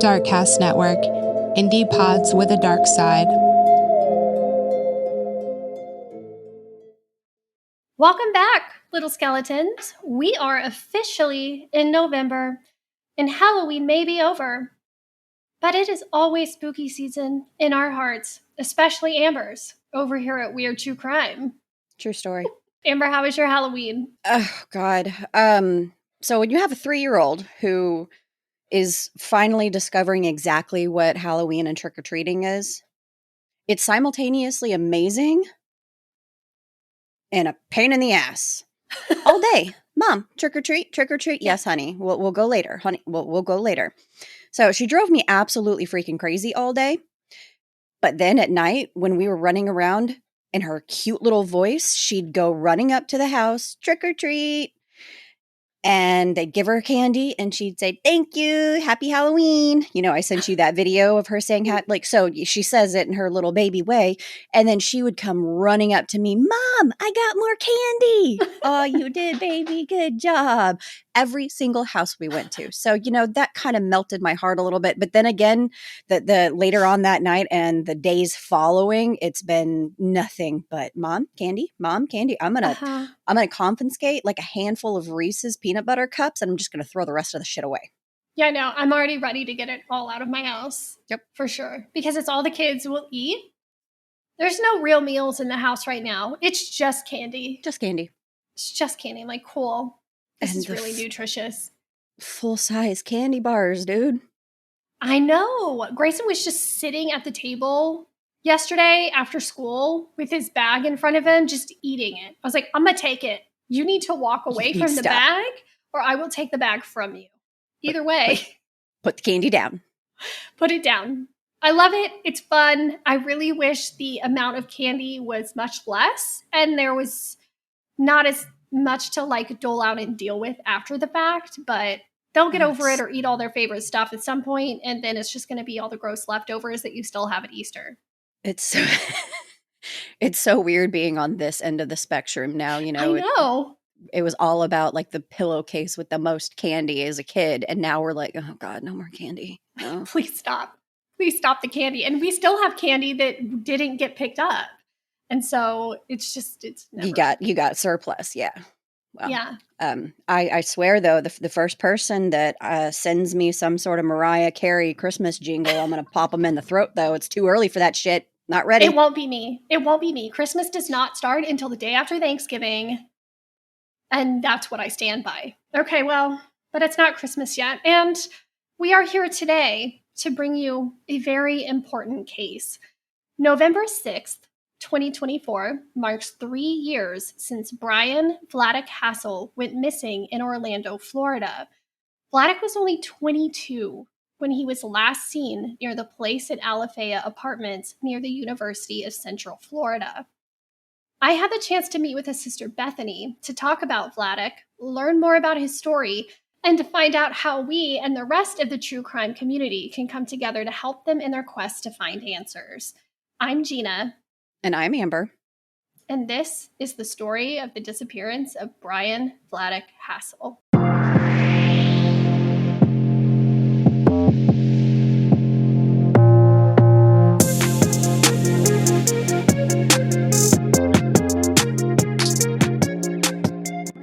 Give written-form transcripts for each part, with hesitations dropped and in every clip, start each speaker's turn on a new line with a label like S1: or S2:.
S1: Darkcast Network, indie pods with a dark side.
S2: Welcome back, little skeletons. We are officially in November, and Halloween may be over. But it is always spooky season in our hearts, especially Amber's, over here at Weird True Crime.
S3: True story.
S2: Amber, how was your Halloween?
S3: Oh, God. So when you have a 3-year-old who is finally discovering exactly what Halloween and trick-or-treating is, it's simultaneously amazing and a pain in the ass. All day. Mom, trick-or-treat, trick-or-treat. Yes, honey. We'll go later. Honey, we'll go later. So she drove me absolutely freaking crazy all day. But then at night, when we were running around in her cute little voice, she'd go running up to the house, trick-or-treat. And they'd give her candy and she'd say, "Thank you. Happy Halloween." You know, I sent you that video of her saying, so she says it in her little baby way. And then she would come running up to me, "Mom, I got more candy." "Oh, you did, baby. Good job." Every single house we went to. So, that kind of melted my heart a little bit. But then again, the later on that night and the days following, it's been nothing but mom candy. I'm gonna confiscate like a handful of Reese's peanut butter cups, and I'm just gonna throw the rest of the shit away.
S2: Yeah, I know. I'm already ready to get it all out of my house.
S3: Yep.
S2: For sure. Because it's all the kids will eat. There's no real meals in the house right now. It's just candy.
S3: Just candy.
S2: It's just candy. I'm like, cool. This is really nutritious.
S3: Full-size candy bars, dude.
S2: I know. Grayson was just sitting at the table yesterday after school with his bag in front of him, just eating it. I was like, I'm going to take it. You need to walk away from the bag, or I will take the bag from you. Either way.
S3: Put the candy down.
S2: Put it down. I love it. It's fun. I really wish the amount of candy was much less, and there was not as much to like dole out and deal with after the fact, but they'll get over it or eat all their favorite stuff at some point, and then it's just going to be all the gross leftovers that you still have at Easter.
S3: It's so weird being on this end of the spectrum now.
S2: I know.
S3: It was all about like the pillowcase with the most candy as a kid, and now we're like, oh God, no more candy. No.
S2: Please stop the candy. And we still have candy that didn't get picked up. And so it's never.
S3: You got surplus. Yeah. Well,
S2: yeah.
S3: I swear though, the first person that sends me some sort of Mariah Carey Christmas jingle, I'm going to pop them in the throat though. It's too early for that shit. Not ready.
S2: It won't be me. Christmas does not start until the day after Thanksgiving. And that's what I stand by. Okay, well, but it's not Christmas yet. And we are here today to bring you a very important case. November 6th, 2024 marks 3 years since Bryan Vladek Hasel went missing in Orlando, Florida. Vladek was only 22 when he was last seen near the Place at Alafaya Apartments near the University of Central Florida. I had the chance to meet with his sister Bethany to talk about Vladek, learn more about his story, and to find out how we and the rest of the true crime community can come together to help them in their quest to find answers. I'm Gina.
S3: And I'm Amber.
S2: And this is the story of the disappearance of Bryan Vladek Hasel.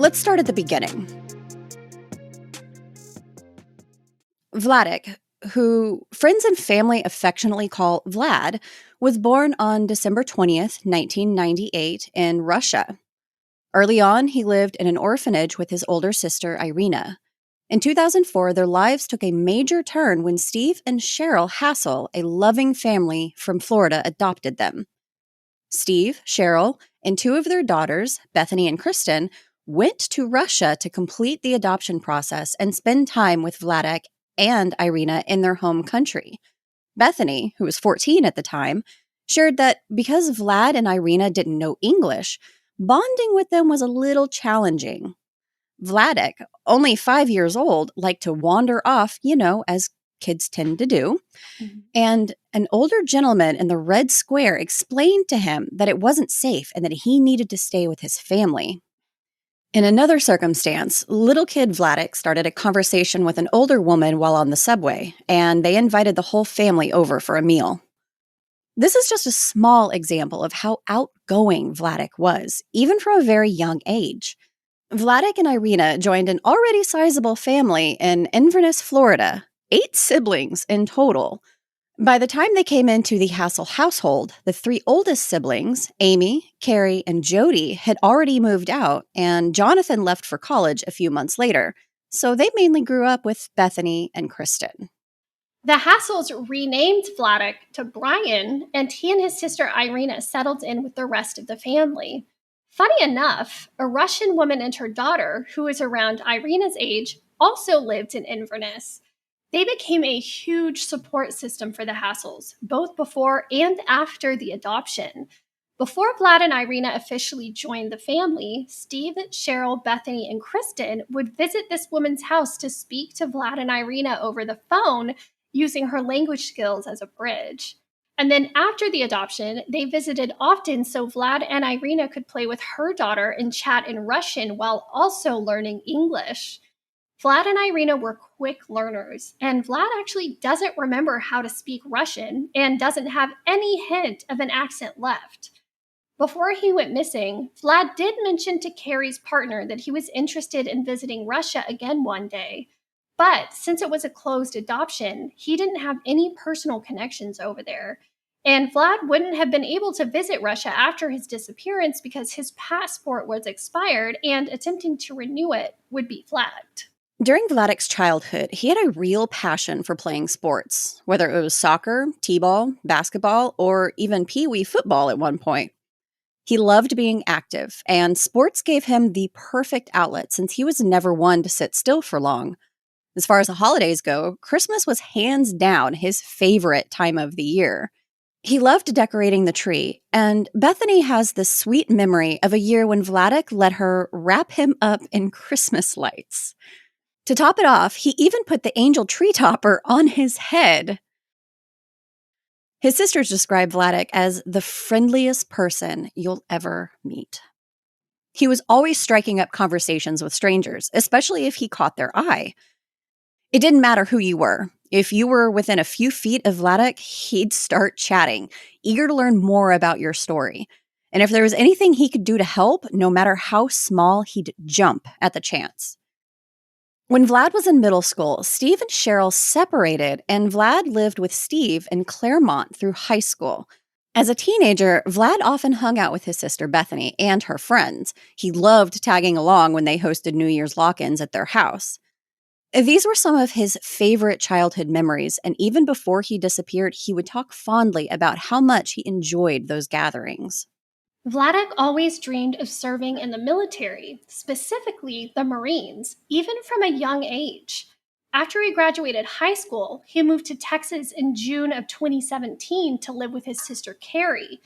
S3: Let's start at the beginning. Vladek, who friends and family affectionately call Vlad, was born on December 20th, 1998 in Russia. Early on, he lived in an orphanage with his older sister, Irina. In 2004, their lives took a major turn when Steve and Cheryl Hasel, a loving family from Florida, adopted them. Steve, Cheryl, and 2 of their daughters, Bethany and Kristen, went to Russia to complete the adoption process and spend time with Vladek and Irina in their home country. Bethany, who was 14 at the time, shared that because Vlad and Irina didn't know English, bonding with them was a little challenging. Vladek, only 5 years old, liked to wander off, as kids tend to do. Mm-hmm. And an older gentleman in the red square explained to him that it wasn't safe and that he needed to stay with his family. In another circumstance, little kid Vladek started a conversation with an older woman while on the subway, and they invited the whole family over for a meal. This is just a small example of how outgoing Vladek was, even from a very young age. Vladek and Irina joined an already sizable family in Inverness, Florida, 8 siblings in total. By the time they came into the Hasel household, the 3 oldest siblings, Amy, Carrie, and Jody, had already moved out, and Jonathan left for college a few months later, so they mainly grew up with Bethany and Kristen.
S2: The Hasels renamed Vladek to Bryan, and he and his sister Irina settled in with the rest of the family. Funny enough, a Russian woman and her daughter, who was around Irina's age, also lived in Inverness. They became a huge support system for the Hasels, both before and after the adoption. Before Vlad and Irina officially joined the family, Steve, Cheryl, Bethany, and Kristen would visit this woman's house to speak to Vlad and Irina over the phone, using her language skills as a bridge. And then after the adoption, they visited often so Vlad and Irina could play with her daughter and chat in Russian while also learning English. Vlad and Irina were quick learners, and Vlad actually doesn't remember how to speak Russian and doesn't have any hint of an accent left. Before he went missing, Vlad did mention to Carrie's partner that he was interested in visiting Russia again one day. But since it was a closed adoption, he didn't have any personal connections over there. And Vlad wouldn't have been able to visit Russia after his disappearance because his passport was expired and attempting to renew it would be flagged.
S3: During Vladek's childhood, he had a real passion for playing sports, whether it was soccer, t-ball, basketball, or even pee-wee football at one point. He loved being active, and sports gave him the perfect outlet since he was never one to sit still for long. As far as the holidays go, Christmas was hands down his favorite time of the year. He loved decorating the tree, and Bethany has this sweet memory of a year when Vladek let her wrap him up in Christmas lights. To top it off, he even put the angel tree topper on his head. His sisters describe Vladek as the friendliest person you'll ever meet. He was always striking up conversations with strangers, especially if he caught their eye. It didn't matter who you were. If you were within a few feet of Vladek, he'd start chatting, eager to learn more about your story. And if there was anything he could do to help, no matter how small, he'd jump at the chance. When Vlad was in middle school, Steve and Cheryl separated, and Vlad lived with Steve in Claremont through high school. As a teenager, Vlad often hung out with his sister Bethany and her friends. He loved tagging along when they hosted New Year's lock-ins at their house. These were some of his favorite childhood memories, and even before he disappeared, he would talk fondly about how much he enjoyed those gatherings.
S2: Vladek always dreamed of serving in the military, specifically the Marines, even from a young age. After he graduated high school, he moved to Texas in June of 2017 to live with his sister Carrie.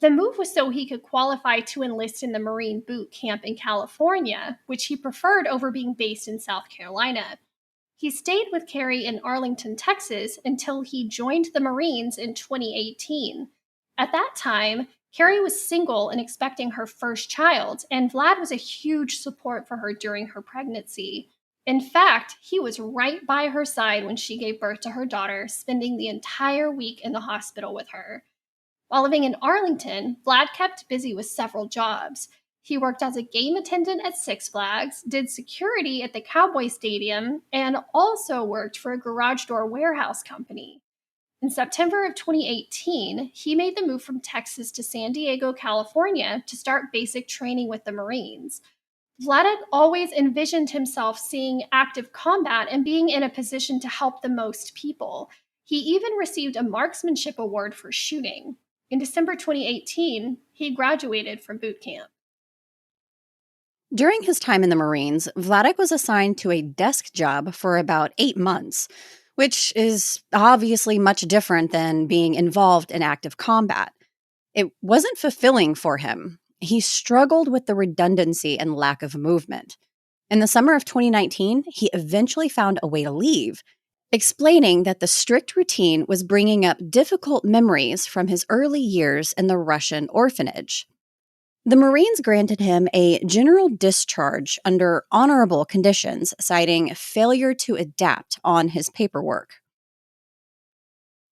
S2: The move was so he could qualify to enlist in the Marine boot camp in California, which he preferred over being based in South Carolina. He stayed with Carrie in Arlington, Texas, until he joined the Marines in 2018. At that time, Carrie was single and expecting her first child, and Vlad was a huge support for her during her pregnancy. In fact, he was right by her side when she gave birth to her daughter, spending the entire week in the hospital with her. While living in Arlington, Vlad kept busy with several jobs. He worked as a game attendant at Six Flags, did security at the Cowboy Stadium, and also worked for a garage door warehouse company. In September of 2018, he made the move from Texas to San Diego, California to start basic training with the Marines. Vladek always envisioned himself seeing active combat and being in a position to help the most people. He even received a marksmanship award for shooting. In December 2018, he graduated from boot camp.
S3: During his time in the Marines, Vladek was assigned to a desk job for about 8 months, which is obviously much different than being involved in active combat. It wasn't fulfilling for him. He struggled with the redundancy and lack of movement. In the summer of 2019, he eventually found a way to leave, explaining that the strict routine was bringing up difficult memories from his early years in the Russian orphanage. The Marines granted him a general discharge under honorable conditions, citing failure to adapt on his paperwork.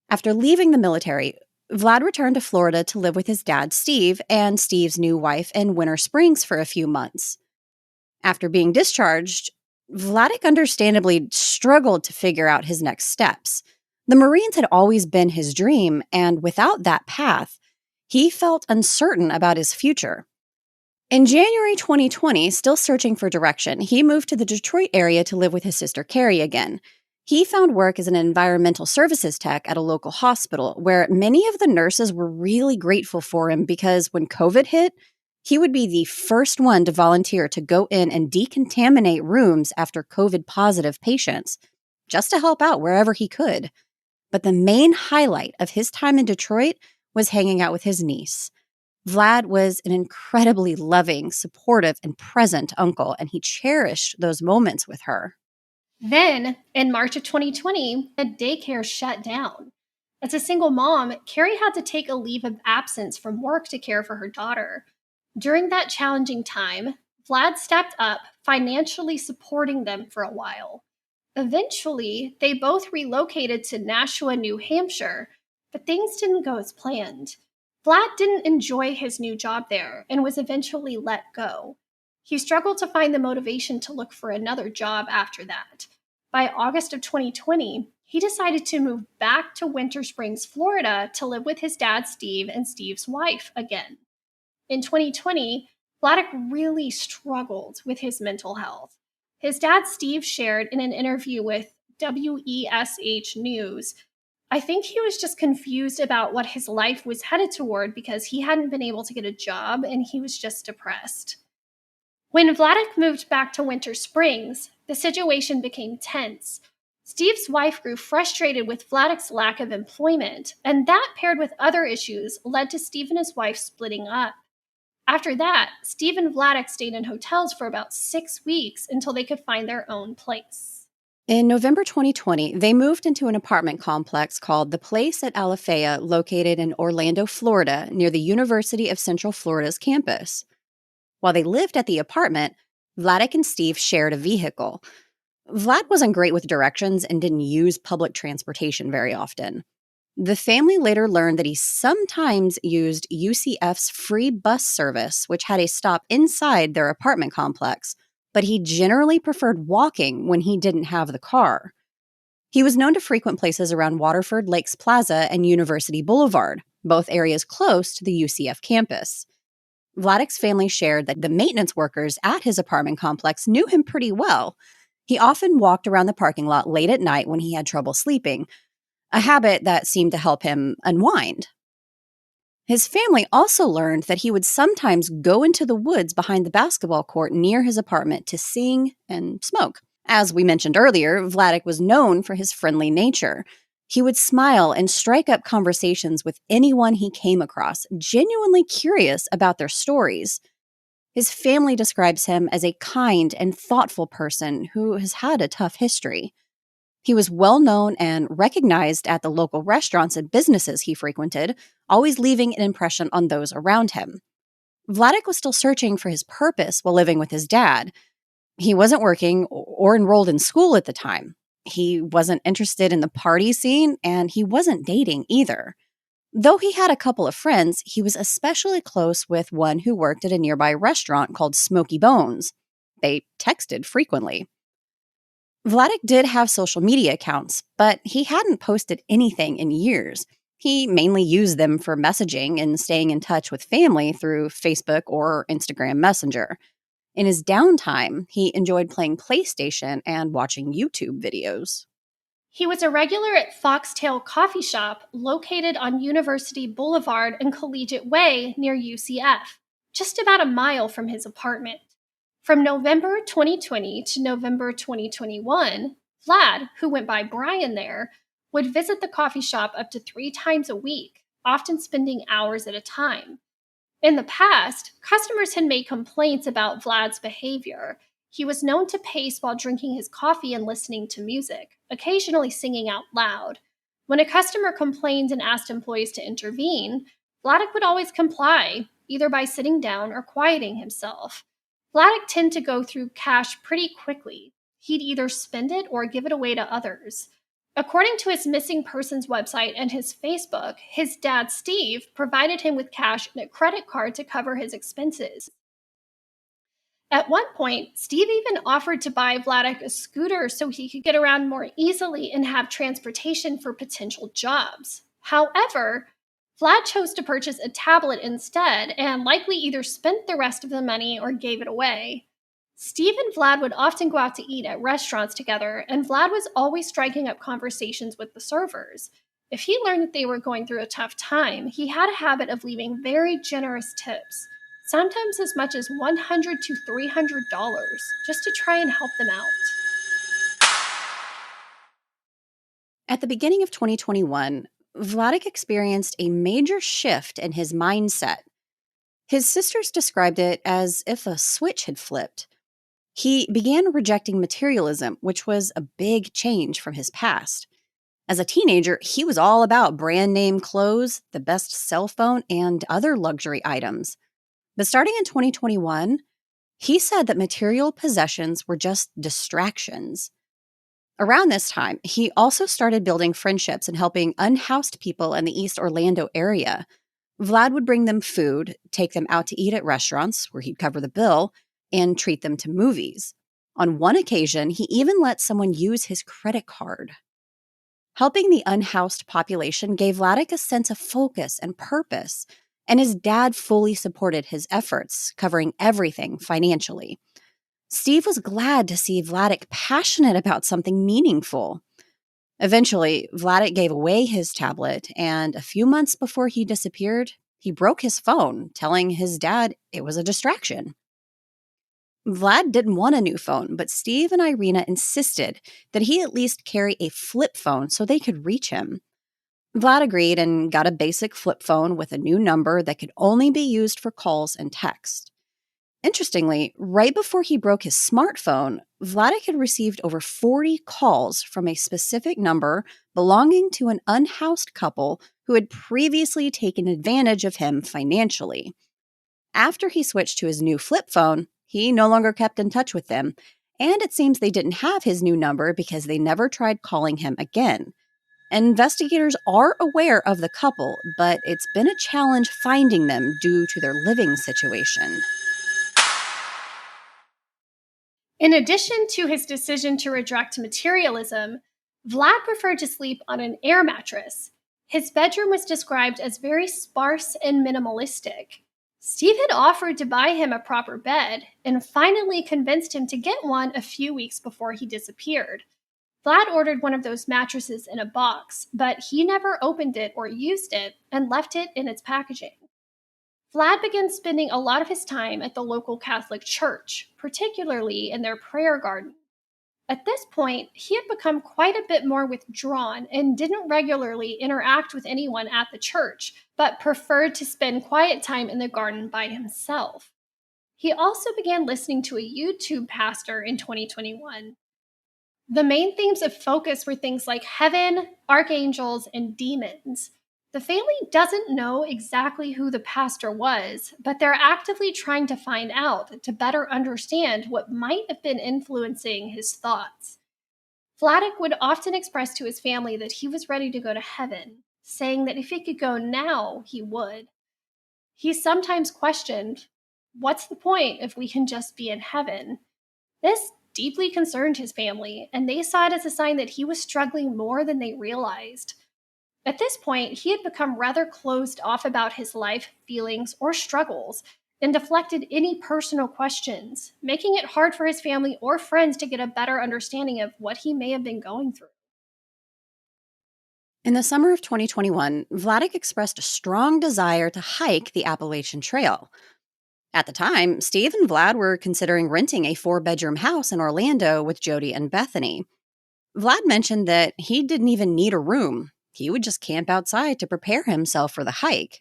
S3: After leaving the military, Vlad returned to Florida to live with his dad, Steve, and Steve's new wife in Winter Springs for a few months. After being discharged, Vladek understandably struggled to figure out his next steps. The Marines had always been his dream, and without that path, he felt uncertain about his future. In January 2020, still searching for direction, he moved to the Detroit area to live with his sister Carrie again. He found work as an environmental services tech at a local hospital, where many of the nurses were really grateful for him because when COVID hit, he would be the first one to volunteer to go in and decontaminate rooms after COVID-positive patients, just to help out wherever he could. But the main highlight of his time in Detroit was hanging out with his niece. Vlad was an incredibly loving, supportive, and present uncle, and he cherished those moments with her.
S2: Then, in March of 2020, the daycare shut down. As a single mom, Carrie had to take a leave of absence from work to care for her daughter. During that challenging time, Vlad stepped up, financially supporting them for a while. Eventually, they both relocated to Nashua, New Hampshire, but things didn't go as planned. Vlad didn't enjoy his new job there and was eventually let go. He struggled to find the motivation to look for another job after that. By August of 2020, he decided to move back to Winter Springs, Florida to live with his dad, Steve, and Steve's wife again. In 2020, Vladek really struggled with his mental health. His dad, Steve, shared in an interview with WESH News, "I think he was just confused about what his life was headed toward because he hadn't been able to get a job and he was just depressed." When Vladek moved back to Winter Springs, the situation became tense. Steve's wife grew frustrated with Vladek's lack of employment, and that, paired with other issues, led to Steve and his wife splitting up. After that, Steve and Vladek stayed in hotels for about 6 weeks until they could find their own place.
S3: In November 2020, they moved into an apartment complex called The Place at Alafaya, located in Orlando, Florida, near the University of Central Florida's campus. While they lived at the apartment, Vladek and Steve shared a vehicle. Vlad wasn't great with directions and didn't use public transportation very often. The family later learned that he sometimes used UCF's free bus service, which had a stop inside their apartment complex, but he generally preferred walking when he didn't have the car. He was known to frequent places around Waterford Lakes Plaza and University Boulevard, both areas close to the UCF campus. Vladek's family shared that the maintenance workers at his apartment complex knew him pretty well. He often walked around the parking lot late at night when he had trouble sleeping, a habit that seemed to help him unwind. His family also learned that he would sometimes go into the woods behind the basketball court near his apartment to sing and smoke. As we mentioned earlier, Vladek was known for his friendly nature. He would smile and strike up conversations with anyone he came across, genuinely curious about their stories. His family describes him as a kind and thoughtful person who has had a tough history. He was well known and recognized at the local restaurants and businesses he frequented, always leaving an impression on those around him. Vladek was still searching for his purpose while living with his dad. He wasn't working or enrolled in school at the time. He wasn't interested in the party scene, and he wasn't dating either. Though he had a couple of friends, he was especially close with one who worked at a nearby restaurant called Smoky Bones. They texted frequently. Vladek did have social media accounts, but he hadn't posted anything in years. He mainly used them for messaging and staying in touch with family through Facebook or Instagram Messenger. In his downtime, he enjoyed playing PlayStation and watching YouTube videos.
S2: He was a regular at Foxtail Coffee Shop, located on University Boulevard and Collegiate Way near UCF, just about a mile from his apartment. From November 2020 to November 2021, Vlad, who went by Bryan there, would visit the coffee shop up to 3 times a week, often spending hours at a time. In the past, customers had made complaints about Vlad's behavior. He was known to pace while drinking his coffee and listening to music, occasionally singing out loud. When a customer complained and asked employees to intervene, Vladek would always comply, either by sitting down or quieting himself. Vladek tended to go through cash pretty quickly. He'd either spend it or give it away to others. According to his missing persons website and his Facebook, his dad, Steve, provided him with cash and a credit card to cover his expenses. At one point, Steve even offered to buy Vladek a scooter so he could get around more easily and have transportation for potential jobs. However, Vlad chose to purchase a tablet instead and likely either spent the rest of the money or gave it away. Steve and Vlad would often go out to eat at restaurants together, and Vlad was always striking up conversations with the servers. If he learned that they were going through a tough time, he had a habit of leaving very generous tips, sometimes as much as $100 to $300, just to try and help them out.
S3: At the beginning of 2021, Vladek experienced a major shift in his mindset. His sisters described it as if a switch had flipped. He began rejecting materialism, which was a big change from his past. As a teenager, he was all about brand name clothes, the best cell phone, and other luxury items. But starting in 2021, he said that material possessions were just distractions. Around this time, he also started building friendships and helping unhoused people in the East Orlando area. Vlad would bring them food, take them out to eat at restaurants where he'd cover the bill, and treat them to movies. On one occasion, he even let someone use his credit card. Helping the unhoused population gave Vladek a sense of focus and purpose, and his dad fully supported his efforts, covering everything financially. Steve was glad to see Vladek passionate about something meaningful. Eventually, Vladek gave away his tablet, and a few months before he disappeared, he broke his phone, telling his dad it was a distraction. Vlad didn't want a new phone, but Steve and Irina insisted that he at least carry a flip phone so they could reach him. Vlad agreed and got a basic flip phone with a new number that could only be used for calls and text. Interestingly, right before he broke his smartphone, Vladek had received over 40 calls from a specific number belonging to an unhoused couple who had previously taken advantage of him financially. After he switched to his new flip phone, he no longer kept in touch with them, and it seems they didn't have his new number because they never tried calling him again. Investigators are aware of the couple, but it's been a challenge finding them due to their living situation.
S2: In addition to his decision to reject materialism, Vlad preferred to sleep on an air mattress. His bedroom was described as very sparse and minimalistic. Steve had offered to buy him a proper bed and finally convinced him to get one a few weeks before he disappeared. Vlad ordered one of those mattresses in a box, but he never opened it or used it and left it in its packaging. Vlad began spending a lot of his time at the local Catholic church, particularly in their prayer garden. At this point, he had become quite a bit more withdrawn and didn't regularly interact with anyone at the church, but preferred to spend quiet time in the garden by himself. He also began listening to a YouTube pastor in 2021. The main themes of focus were things like heaven, archangels, and demons. The family doesn't know exactly who the pastor was, but they're actively trying to find out to better understand what might have been influencing his thoughts. Vladek would often express to his family that he was ready to go to heaven, saying that if he could go now, he would. He sometimes questioned, what's the point if we can just be in heaven? This deeply concerned his family, and they saw it as a sign that he was struggling more than they realized. At this point, he had become rather closed off about his life, feelings, or struggles, and deflected any personal questions, making it hard for his family or friends to get a better understanding of what he may have been going through.
S3: In the summer of 2021, Vladek expressed a strong desire to hike the Appalachian Trail. At the time, Steve and Vlad were considering renting a 4-bedroom house in Orlando with Jody and Bethany. Vlad mentioned that he didn't even need a room. He would just camp outside to prepare himself for the hike.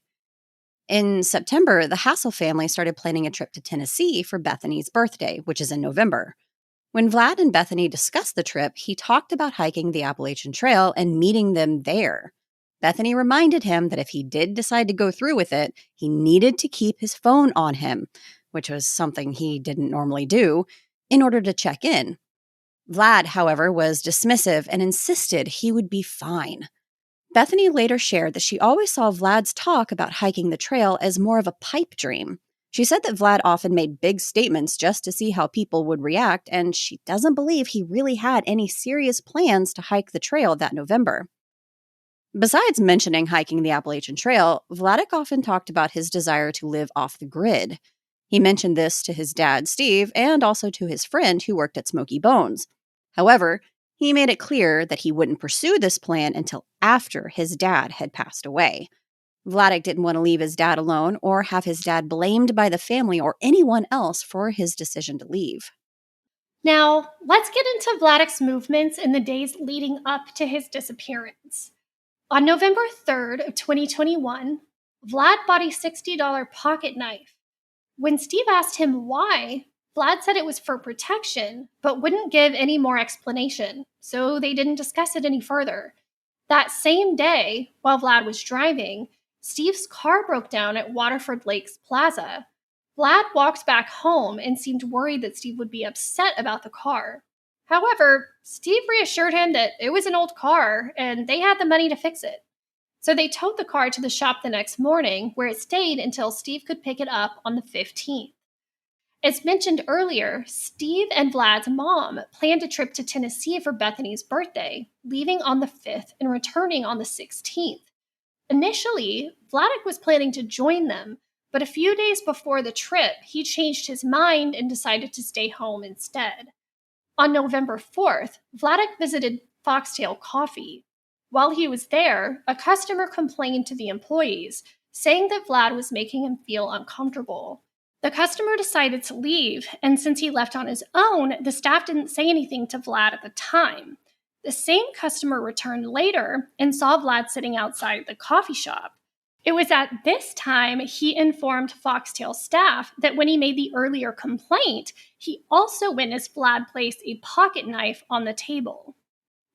S3: In September, the Hasel family started planning a trip to Tennessee for Bethany's birthday, which is in November. When Vlad and Bethany discussed the trip, he talked about hiking the Appalachian Trail and meeting them there. Bethany reminded him that if he did decide to go through with it, he needed to keep his phone on him, which was something he didn't normally do, in order to check in. Vlad, however, was dismissive and insisted he would be fine. Bethany later shared that she always saw Vlad's talk about hiking the trail as more of a pipe dream. She said that Vlad often made big statements just to see how people would react, and she doesn't believe he really had any serious plans to hike the trail that November. Besides mentioning hiking the Appalachian Trail, Vladek often talked about his desire to live off the grid. He mentioned this to his dad, Steve, and also to his friend who worked at Smoky Bones. However, he made it clear that he wouldn't pursue this plan until after his dad had passed away. Vladek didn't want to leave his dad alone or have his dad blamed by the family or anyone else for his decision to leave.
S2: Now, let's get into Vladek's movements in the days leading up to his disappearance. On November 3rd of 2021, Vlad bought a $60 pocket knife. When Steve asked him why, Vlad said it was for protection, but wouldn't give any more explanation, so they didn't discuss it any further. That same day, while Vlad was driving, Steve's car broke down at Waterford Lakes Plaza. Vlad walked back home and seemed worried that Steve would be upset about the car. However, Steve reassured him that it was an old car and they had the money to fix it. So they towed the car to the shop the next morning, where it stayed until Steve could pick it up on the 15th. As mentioned earlier, Steve and Vlad's mom planned a trip to Tennessee for Bethany's birthday, leaving on the 5th and returning on the 16th. Initially, Vladek was planning to join them, but a few days before the trip, he changed his mind and decided to stay home instead. On November 4th, Vladek visited Foxtail Coffee. While he was there, a customer complained to the employees, saying that Vlad was making him feel uncomfortable. The customer decided to leave, and since he left on his own, the staff didn't say anything to Vlad at the time. The same customer returned later and saw Vlad sitting outside the coffee shop. It was at this time he informed Foxtail staff that when he made the earlier complaint, he also witnessed Vlad place a pocket knife on the table.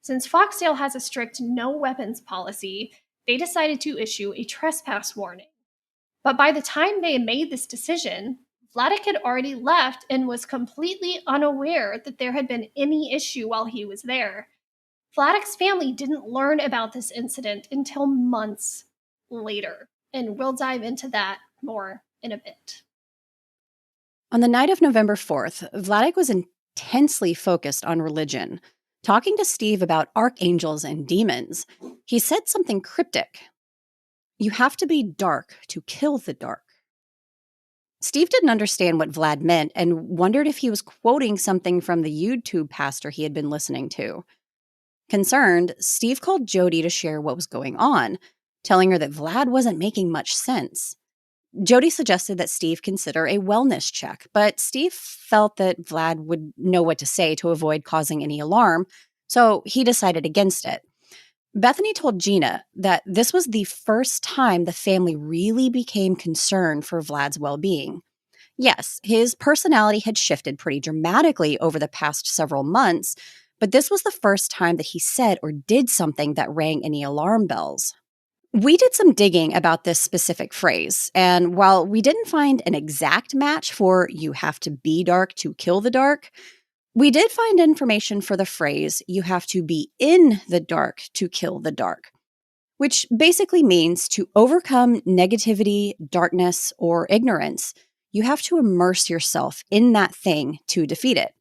S2: Since Foxtail has a strict no weapons policy, they decided to issue a trespass warning. But by the time they had made this decision, Vladek had already left and was completely unaware that there had been any issue while he was there. Vladek's family didn't learn about this incident until months later, and we'll dive into that more in a bit.
S3: On the night of November 4th, Vladek was intensely focused on religion, talking to Steve about archangels and demons. He said something cryptic. "You have to be dark to kill the dark." Steve didn't understand what Vlad meant and wondered if he was quoting something from the YouTube pastor he had been listening to. Concerned, Steve called Jody to share what was going on, telling her that Vlad wasn't making much sense. Jody suggested that Steve consider a wellness check, but Steve felt that Vlad would know what to say to avoid causing any alarm, so he decided against it. Bethany told Gina that this was the first time the family really became concerned for Vlad's well-being. Yes, his personality had shifted pretty dramatically over the past several months, but this was the first time that he said or did something that rang any alarm bells. We did some digging about this specific phrase, and while we didn't find an exact match for "you have to be dark to kill the dark," we did find information for the phrase "you have to be in the dark to kill the dark," which basically means to overcome negativity, darkness, or ignorance. You have to immerse yourself in that thing to defeat it.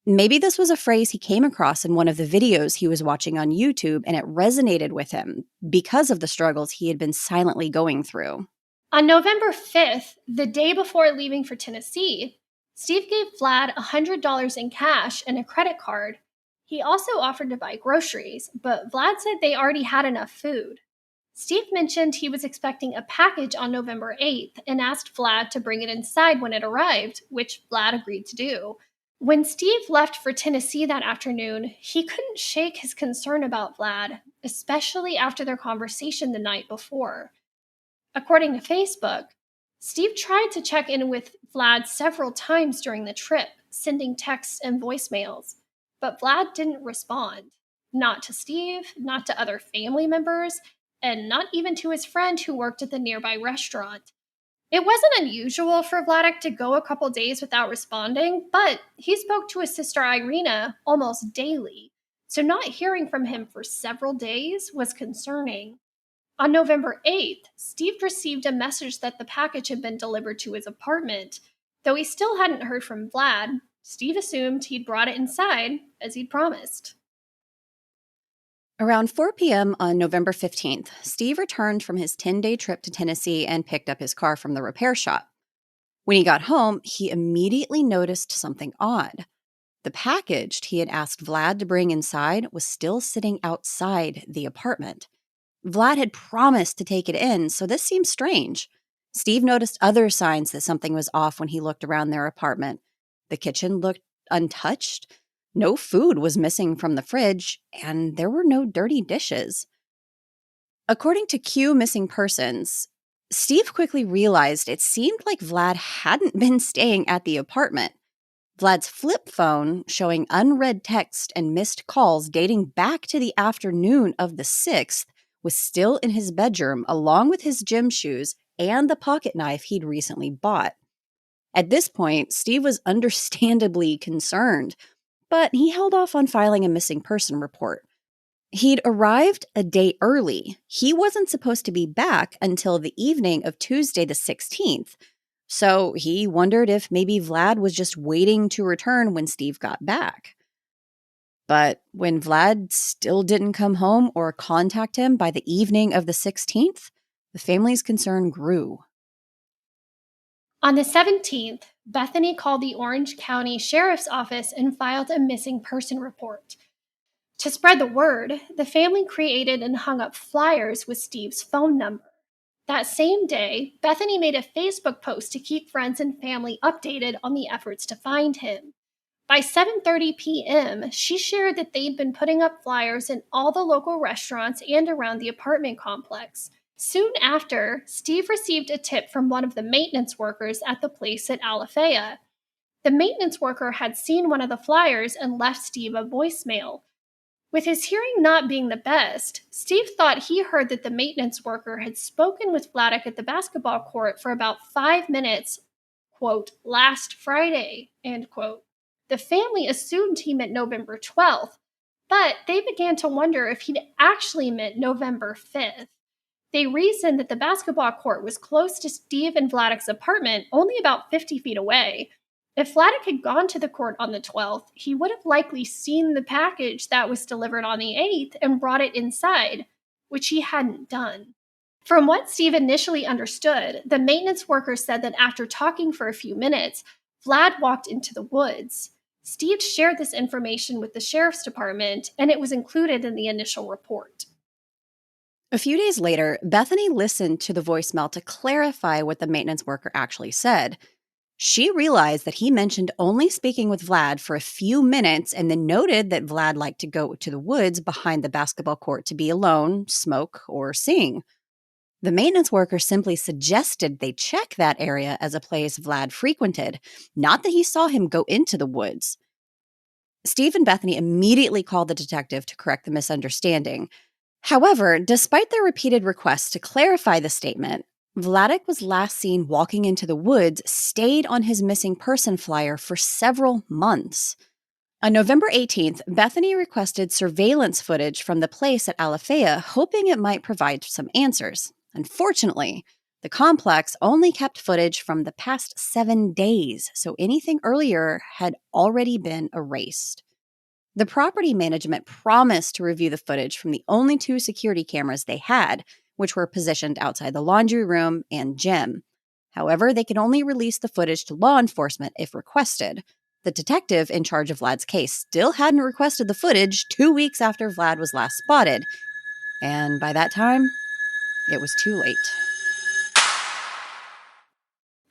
S3: Maybe this was a phrase he came across in one of the videos he was watching on YouTube, and it resonated with him because of the struggles he had been silently going through.
S2: On November 5th, the day before leaving for Tennessee, Steve gave Vlad $100 in cash and a credit card. He also offered to buy groceries, but Vlad said they already had enough food. Steve mentioned he was expecting a package on November 8th and asked Vlad to bring it inside when it arrived, which Vlad agreed to do. When Steve left for Tennessee that afternoon, he couldn't shake his concern about Vlad, especially after their conversation the night before. According to Facebook, Steve tried to check in with Vlad several times during the trip, sending texts and voicemails, but Vlad didn't respond. Not to Steve, not to other family members, and not even to his friend who worked at the nearby restaurant. It wasn't unusual for Vladek to go a couple days without responding, but he spoke to his sister Irina almost daily, so not hearing from him for several days was concerning. On November 8th, Steve received a message that the package had been delivered to his apartment. Though he still hadn't heard from Vlad, Steve assumed he'd brought it inside, as he'd promised.
S3: Around 4 p.m. on November 15th, Steve returned from his 10-day trip to Tennessee and picked up his car from the repair shop. When he got home, he immediately noticed something odd. The package he had asked Vlad to bring inside was still sitting outside the apartment. Vlad had promised to take it in, so this seemed strange. Steve noticed other signs that something was off when he looked around their apartment. The kitchen looked untouched. No food was missing from the fridge, and there were no dirty dishes. According to Q Missing Persons, Steve quickly realized it seemed like Vlad hadn't been staying at the apartment. Vlad's flip phone, showing unread text and missed calls dating back to the afternoon of the 6th, was still in his bedroom along with his gym shoes and the pocket knife he'd recently bought. At this point, Steve was understandably concerned, but he held off on filing a missing person report. He'd arrived a day early. He wasn't supposed to be back until the evening of Tuesday the 16th, so he wondered if maybe Vlad was just waiting to return when Steve got back. But when Vlad still didn't come home or contact him by the evening of the 16th, the family's concern grew.
S2: On the 17th, Bethany called the Orange County Sheriff's Office and filed a missing person report. To spread the word, the family created and hung up flyers with Steve's phone number. That same day, Bethany made a Facebook post to keep friends and family updated on the efforts to find him. By 7:30 p.m., she shared that they'd been putting up flyers in all the local restaurants and around the apartment complex. Soon after, Steve received a tip from one of the maintenance workers at the place at Alafaya. The maintenance worker had seen one of the flyers and left Steve a voicemail. With his hearing not being the best, Steve thought he heard that the maintenance worker had spoken with Vladek at the basketball court for about 5 minutes, quote, last Friday, end quote. The family assumed he meant November 12th, but they began to wonder if he'd actually meant November 5th. They reasoned that the basketball court was close to Steve and Vladek's apartment, only about 50 feet away. If Vladek had gone to the court on the 12th, he would have likely seen the package that was delivered on the 8th and brought it inside, which he hadn't done. From what Steve initially understood, the maintenance worker said that after talking for a few minutes, Vlad walked into the woods. Steve shared this information with the sheriff's department, and it was included in the initial report.
S3: A few days later, Bethany listened to the voicemail to clarify what the maintenance worker actually said. She realized that he mentioned only speaking with Vlad for a few minutes and then noted that Vlad liked to go to the woods behind the basketball court to be alone, smoke, or sing. The maintenance worker simply suggested they check that area as a place Vlad frequented, not that he saw him go into the woods. Steve and Bethany immediately called the detective to correct the misunderstanding. However, despite their repeated requests to clarify the statement, Vladek was last seen walking into the woods, stayed on his missing person flyer for several months. On November 18th, Bethany requested surveillance footage from the place at Alafaya, hoping it might provide some answers. Unfortunately, the complex only kept footage from the past 7 days, so anything earlier had already been erased. The property management promised to review the footage from the only 2 security cameras they had, which were positioned outside the laundry room and gym. However, they could only release the footage to law enforcement if requested. The detective in charge of Vlad's case still hadn't requested the footage 2 weeks after Vlad was last spotted. And by that time, it was too late.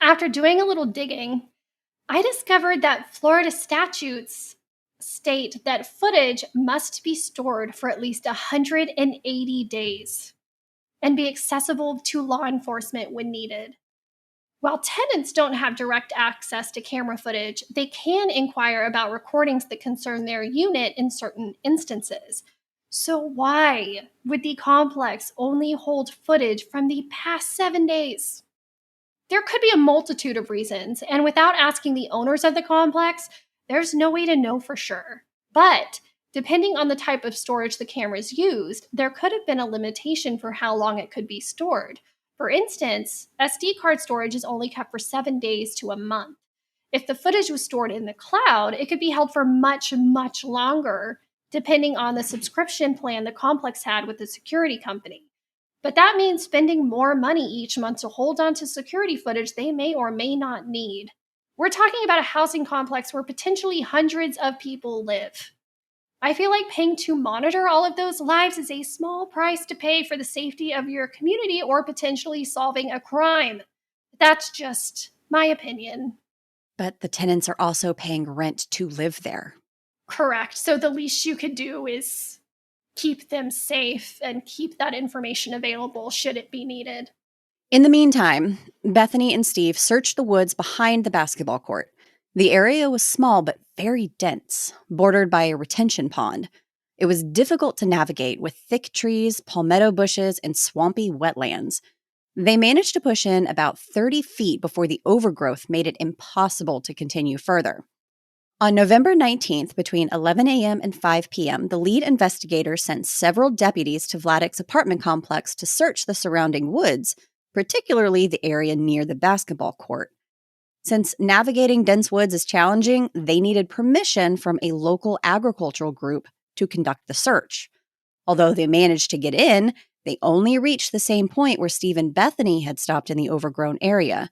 S2: After doing a little digging, I discovered that Florida statutes state that footage must be stored for at least 180 days and be accessible to law enforcement when needed. While tenants don't have direct access to camera footage, they can inquire about recordings that concern their unit in certain instances. So why would the complex only hold footage from the past 7 days? There could be a multitude of reasons, and without asking the owners of the complex, there's no way to know for sure. But depending on the type of storage the cameras used, there could have been a limitation for how long it could be stored. For instance, SD card storage is only kept for 7 days to a month. If the footage was stored in the cloud, it could be held for much, much longer, depending on the subscription plan the complex had with the security company. But that means spending more money each month to hold on to security footage they may or may not need. We're talking about a housing complex where potentially hundreds of people live. I feel like paying to monitor all of those lives is a small price to pay for the safety of your community or potentially solving a crime. That's just my opinion.
S3: But the tenants are also paying rent to live there.
S2: Correct. So the least you could do is keep them safe and keep that information available should it be needed.
S3: In the meantime, Bethany and Steve searched the woods behind the basketball court. The area was small but very dense, bordered by a retention pond. It was difficult to navigate with thick trees, palmetto bushes, and swampy wetlands. They managed to push in about 30 feet before the overgrowth made it impossible to continue further. On November 19th, between 11 a.m. and 5 p.m., the lead investigator sent several deputies to Vladek's apartment complex to search the surrounding woods, particularly the area near the basketball court. Since navigating dense woods is challenging, they needed permission from a local agricultural group to conduct the search. Although they managed to get in, they only reached the same point where Steve and Bethany had stopped in the overgrown area.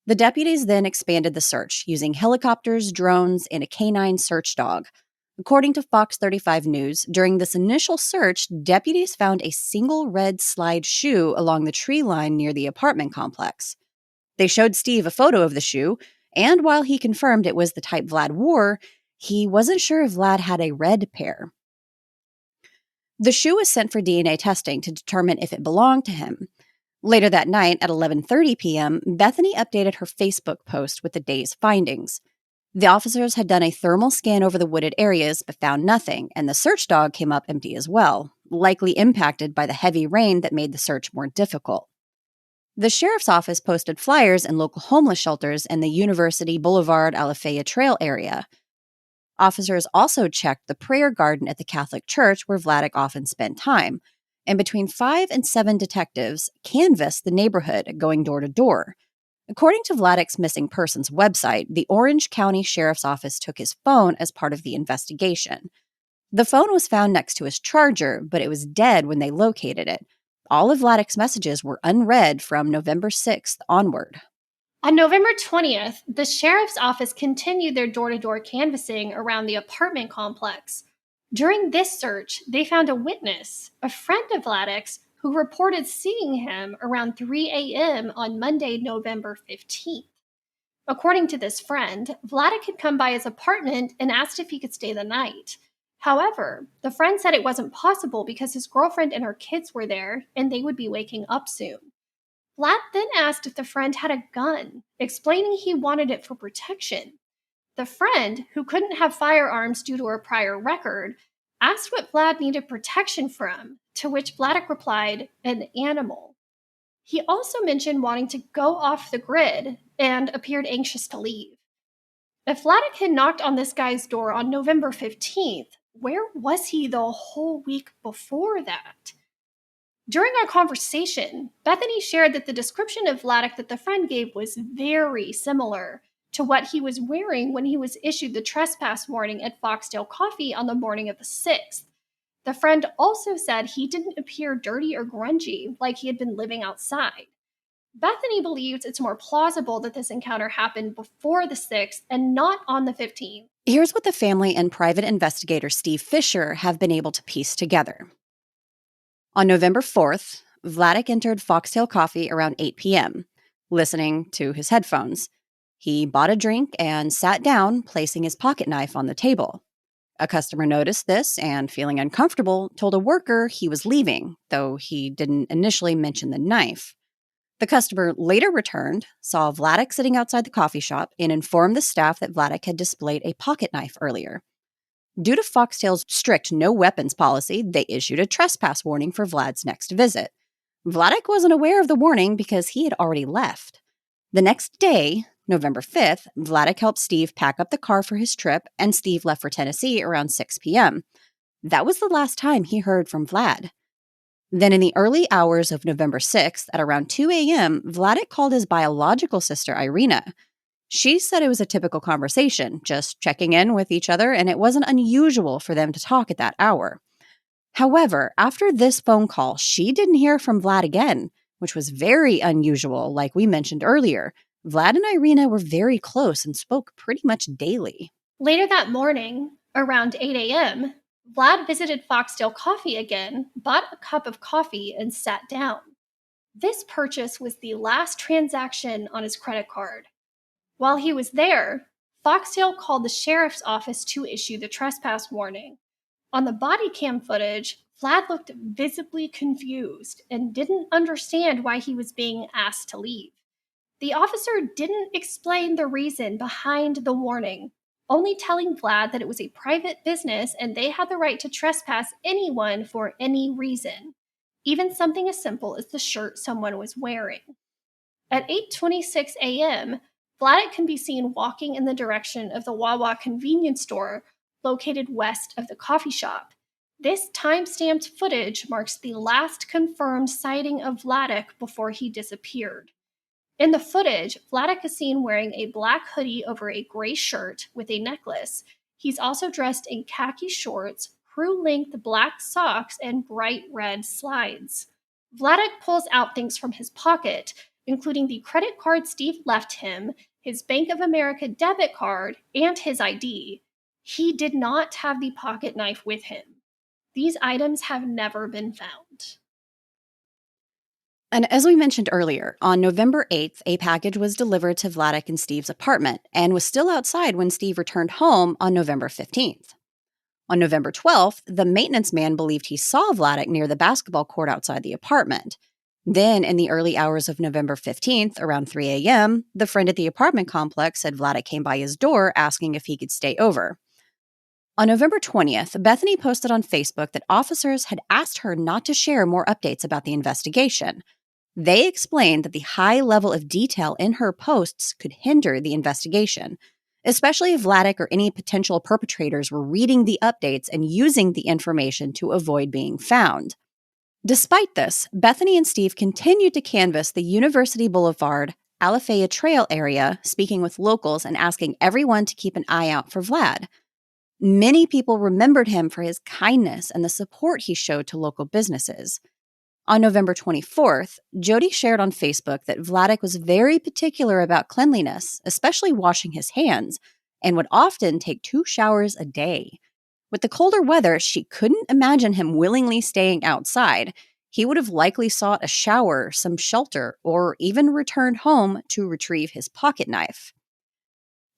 S3: The deputies then expanded the search, using helicopters, drones, and a canine search dog. According to Fox 35 News, during this initial search, deputies found a single red slide shoe along the tree line near the apartment complex. They showed Steve a photo of the shoe, and while he confirmed it was the type Vlad wore, he wasn't sure if Vlad had a red pair. The shoe was sent for DNA testing to determine if it belonged to him. Later that night at 11:30 p.m., Bethany updated her Facebook post with the day's findings. The officers had done a thermal scan over the wooded areas but found nothing, and the search dog came up empty as well, likely impacted by the heavy rain that made the search more difficult. The sheriff's office posted flyers in local homeless shelters in the University Boulevard Alafaya Trail area. Officers also checked the prayer garden at the Catholic Church where Vladek often spent time, and between 5 and 7 detectives canvassed the neighborhood, going door to door. According to Vladek's missing persons website, the Orange County Sheriff's Office took his phone as part of the investigation. The phone was found next to his charger, but it was dead when they located it. All of Vladek's messages were unread from November 6th onward.
S2: On November 20th, the sheriff's office continued their door-to-door canvassing around the apartment complex. During this search, they found a witness, a friend of Vladek's, who reported seeing him around 3 a.m. on Monday, November 15th. According to this friend, Vladek had come by his apartment and asked if he could stay the night. However, the friend said it wasn't possible because his girlfriend and her kids were there and they would be waking up soon. Vlad then asked if the friend had a gun, explaining he wanted it for protection. The friend, who couldn't have firearms due to her prior record, asked what Vlad needed protection from, to which Vladek replied, an animal. He also mentioned wanting to go off the grid and appeared anxious to leave. If Vladek had knocked on this guy's door on November 15th, where was he the whole week before that? During our conversation, Bethany shared that the description of Vladek that the friend gave was very similar to what he was wearing when he was issued the trespass warning at Foxdale Coffee on the morning of the 6th. The friend also said he didn't appear dirty or grungy, like he had been living outside. Bethany believes it's more plausible that this encounter happened before the 6th and not on the 15th.
S3: Here's what the family and private investigator Steve Fisher have been able to piece together. On November 4th, Vladek entered Foxtail Coffee around 8 p.m., listening to his headphones. He bought a drink and sat down, placing his pocket knife on the table. A customer noticed this and, feeling uncomfortable, told a worker he was leaving, though he didn't initially mention the knife. The customer later returned, saw Vladek sitting outside the coffee shop, and informed the staff that Vladek had displayed a pocket knife earlier. Due to Foxtail's strict no weapons policy, they issued a trespass warning for Vlad's next visit. Vladek wasn't aware of the warning because he had already left. The next day, November 5th, Vladek helped Steve pack up the car for his trip, and Steve left for Tennessee around 6 p.m. That was the last time he heard from Vlad. Then in the early hours of November 6th, at around 2 a.m., Vladek called his biological sister, Irina. She said it was a typical conversation, just checking in with each other, and it wasn't unusual for them to talk at that hour. However, after this phone call, she didn't hear from Vlad again, which was very unusual, like we mentioned earlier. Vlad and Irina were very close and spoke pretty much daily.
S2: Later that morning, around 8 a.m., Vlad visited Foxtail Coffee again, bought a cup of coffee, and sat down. This purchase was the last transaction on his credit card. While he was there, Foxtail called the sheriff's office to issue the trespass warning. On the body cam footage, Vlad looked visibly confused and didn't understand why he was being asked to leave. The officer didn't explain the reason behind the warning, only telling Vlad that it was a private business and they had the right to trespass anyone for any reason, even something as simple as the shirt someone was wearing. At 8:26 a.m., Vladek can be seen walking in the direction of the Wawa convenience store located west of the coffee shop. This time-stamped footage marks the last confirmed sighting of Vladek before he disappeared. In the footage, Vladek is seen wearing a black hoodie over a gray shirt with a necklace. He's also dressed in khaki shorts, crew-length black socks, and bright red slides. Vladek pulls out things from his pocket, including the credit card Steve left him, his Bank of America debit card, and his ID. He did not have the pocket knife with him. These items have never been found.
S3: And as we mentioned earlier, on November 8th, a package was delivered to Vladek and Steve's apartment and was still outside when Steve returned home on November 15th. On November 12th, the maintenance man believed he saw Vladek near the basketball court outside the apartment. Then, in the early hours of November 15th, around 3 a.m., the friend at the apartment complex said Vladek came by his door asking if he could stay over. On November 20th, Bethany posted on Facebook that officers had asked her not to share more updates about the investigation. They explained that the high level of detail in her posts could hinder the investigation, especially if Vladek or any potential perpetrators were reading the updates and using the information to avoid being found. Despite this, Bethany and Steve continued to canvass the University Boulevard, Alafaya Trail area, speaking with locals and asking everyone to keep an eye out for Vlad. Many people remembered him for his kindness and the support he showed to local businesses. On November 24th, Jody shared on Facebook that Vladek was very particular about cleanliness, especially washing his hands, and would often take 2 showers a day. With the colder weather, she couldn't imagine him willingly staying outside. He would have likely sought a shower, some shelter, or even returned home to retrieve his pocket knife.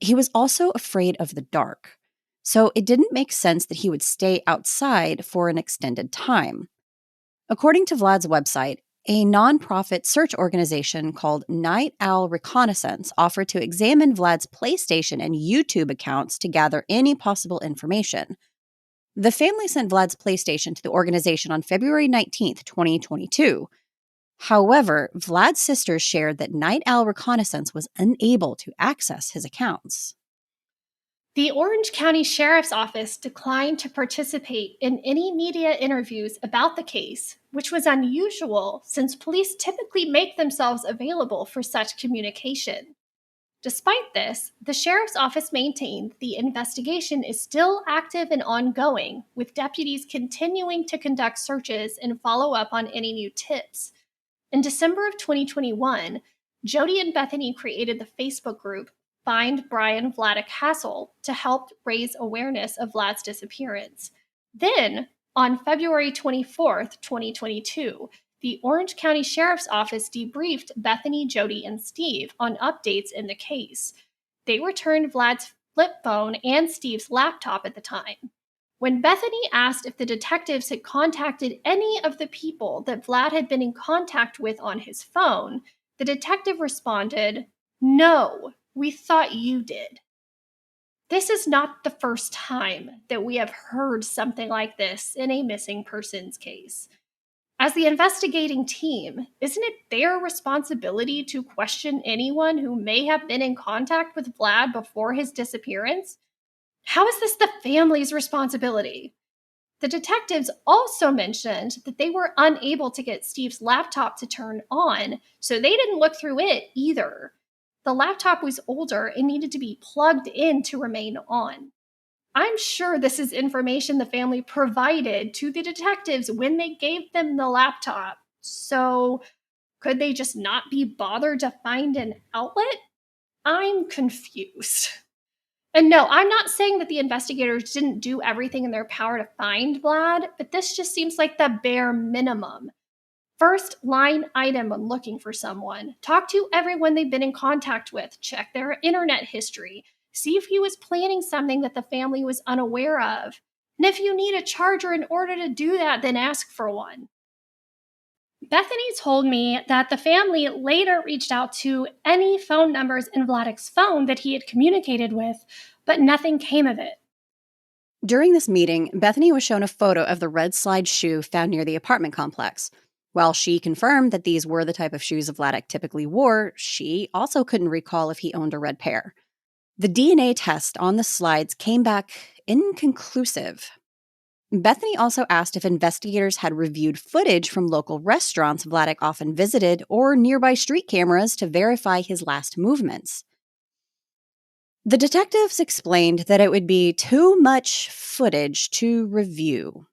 S3: He was also afraid of the dark, so it didn't make sense that he would stay outside for an extended time. According to Vlad's website, a nonprofit search organization called Night Owl Reconnaissance offered to examine Vlad's PlayStation and YouTube accounts to gather any possible information. The family sent Vlad's PlayStation to the organization on February 19, 2022. However, Vlad's sisters shared that Night Owl Reconnaissance was unable to access his accounts.
S2: The Orange County Sheriff's Office declined to participate in any media interviews about the case, which was unusual since police typically make themselves available for such communication. Despite this, the Sheriff's Office maintained the investigation is still active and ongoing, with deputies continuing to conduct searches and follow up on any new tips. In December of 2021, Jody and Bethany created the Facebook group Find Bryan Vladek Hasel to help raise awareness of Vlad's disappearance. Then, on February 24th, 2022, the Orange County Sheriff's Office debriefed Bethany, Jody, and Steve on updates in the case. They returned Vlad's flip phone and Steve's laptop at the time. When Bethany asked if the detectives had contacted any of the people that Vlad had been in contact with on his phone, the detective responded, "No, we thought you did." This is not the first time that we have heard something like this in a missing persons case. As the investigating team, isn't it their responsibility to question anyone who may have been in contact with Vlad before his disappearance? How is this the family's responsibility? The detectives also mentioned that they were unable to get Steve's laptop to turn on, so they didn't look through it either. The laptop was older and needed to be plugged in to remain on. I'm sure this is information the family provided to the detectives when they gave them the laptop. So, could they just not be bothered to find an outlet? I'm confused. And no, I'm not saying that the investigators didn't do everything in their power to find Vlad, but this just seems like the bare minimum. First line item when looking for someone. Talk to everyone they've been in contact with. Check their internet history. See if he was planning something that the family was unaware of. And if you need a charger in order to do that, then ask for one. Bethany told me that the family later reached out to any phone numbers in Vladek's phone that he had communicated with, but nothing came of it.
S3: During this meeting, Bethany was shown a photo of the red slide shoe found near the apartment complex. While she confirmed that these were the type of shoes Vladek typically wore, she also couldn't recall if he owned a red pair. The DNA test on the slides came back inconclusive. Bethany also asked if investigators had reviewed footage from local restaurants Vladek often visited or nearby street cameras to verify his last movements. The detectives explained that it would be too much footage to review,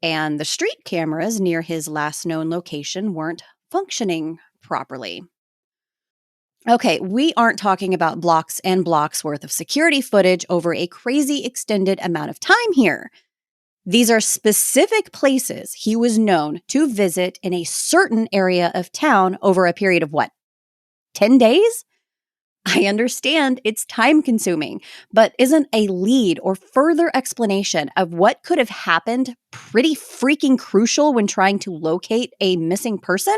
S3: and the street cameras near his last known location weren't functioning properly. Okay, we aren't talking about blocks and blocks worth of security footage over a crazy extended amount of time here. These are specific places he was known to visit in a certain area of town over a period of 10 days? I understand it's time consuming, but isn't a lead or further explanation of what could have happened pretty freaking crucial when trying to locate a missing person?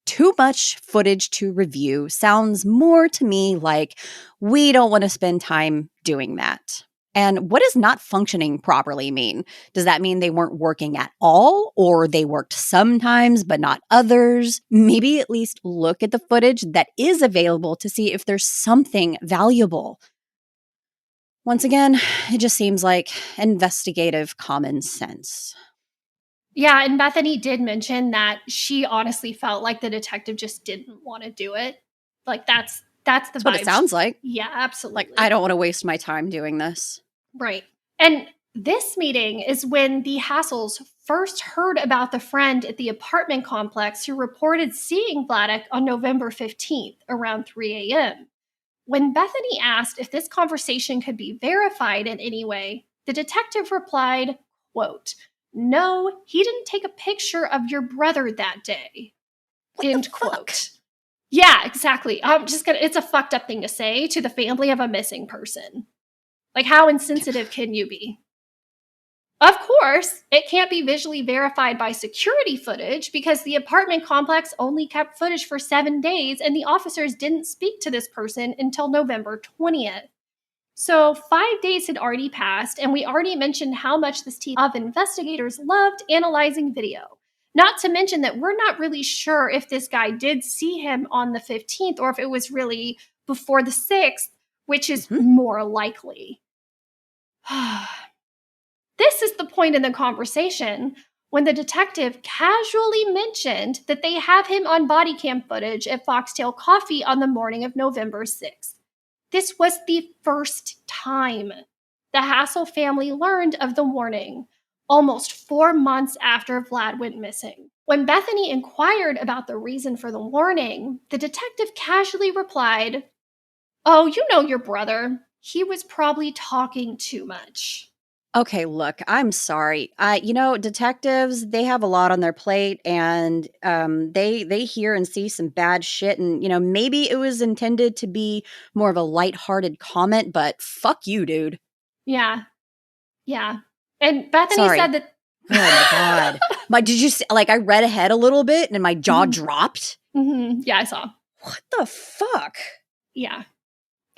S3: Too much footage to review sounds more to me like we don't want to spend time doing that. And what does not functioning properly mean? Does that mean they weren't working at all, or they worked sometimes but not others? Maybe at least look at the footage that is available to see if there's something valuable. Once again, it just seems like investigative common sense.
S2: Yeah, and Bethany did mention that she honestly felt like the detective just didn't want to do it. Like that's the
S3: That's what it sounds like.
S2: Yeah, absolutely.
S3: Like, I don't want to waste my time doing this.
S2: Right. And this meeting is when the Hasels first heard about the friend at the apartment complex who reported seeing Vladek on November 15th around 3 a.m. When Bethany asked if this conversation could be verified in any way, the detective replied, quote, "No, he didn't take a picture of your brother that day." End quote. Yeah, exactly. It's a fucked up thing to say to the family of a missing person. Like, how insensitive can you be? Of course, it can't be visually verified by security footage because the apartment complex only kept footage for 7 days and the officers didn't speak to this person until November 20th. So 5 days had already passed, and we already mentioned how much this team of investigators loved analyzing video. Not to mention that we're not really sure if this guy did see him on the 15th or if it was really before the 6th, which is more likely. This is the point in the conversation when the detective casually mentioned that they have him on body cam footage at Foxtail Coffee on the morning of November 6th. This was the first time the Hasel family learned of the warning, almost 4 months after Vlad went missing. When Bethany inquired about the reason for the warning, the detective casually replied, "Oh, you know your brother. He was probably talking too much."
S3: Okay, look, I'm sorry. Detectives, they have a lot on their plate, and they hear and see some bad shit, and maybe it was intended to be more of a lighthearted comment, but fuck you, dude.
S2: Yeah. And Bethany
S3: Sorry.
S2: said that.
S3: Oh my god. Did you see, I read ahead a little bit and my jaw dropped?
S2: Yeah, I saw.
S3: What the fuck?
S2: Yeah.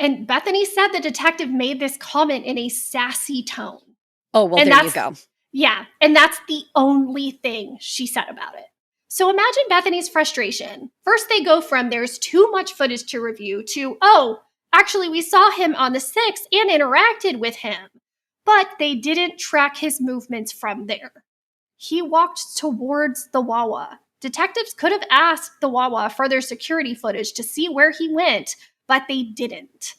S2: And Bethany said the detective made this comment in a sassy tone.
S3: Oh, well,
S2: And
S3: there you go.
S2: Yeah, and that's the only thing she said about it. So imagine Bethany's frustration. First, they go from there's too much footage to review to, oh, actually, we saw him on the 6th and interacted with him. But they didn't track his movements from there. He walked towards the Wawa. Detectives could have asked the Wawa for their security footage to see where he went, but they didn't.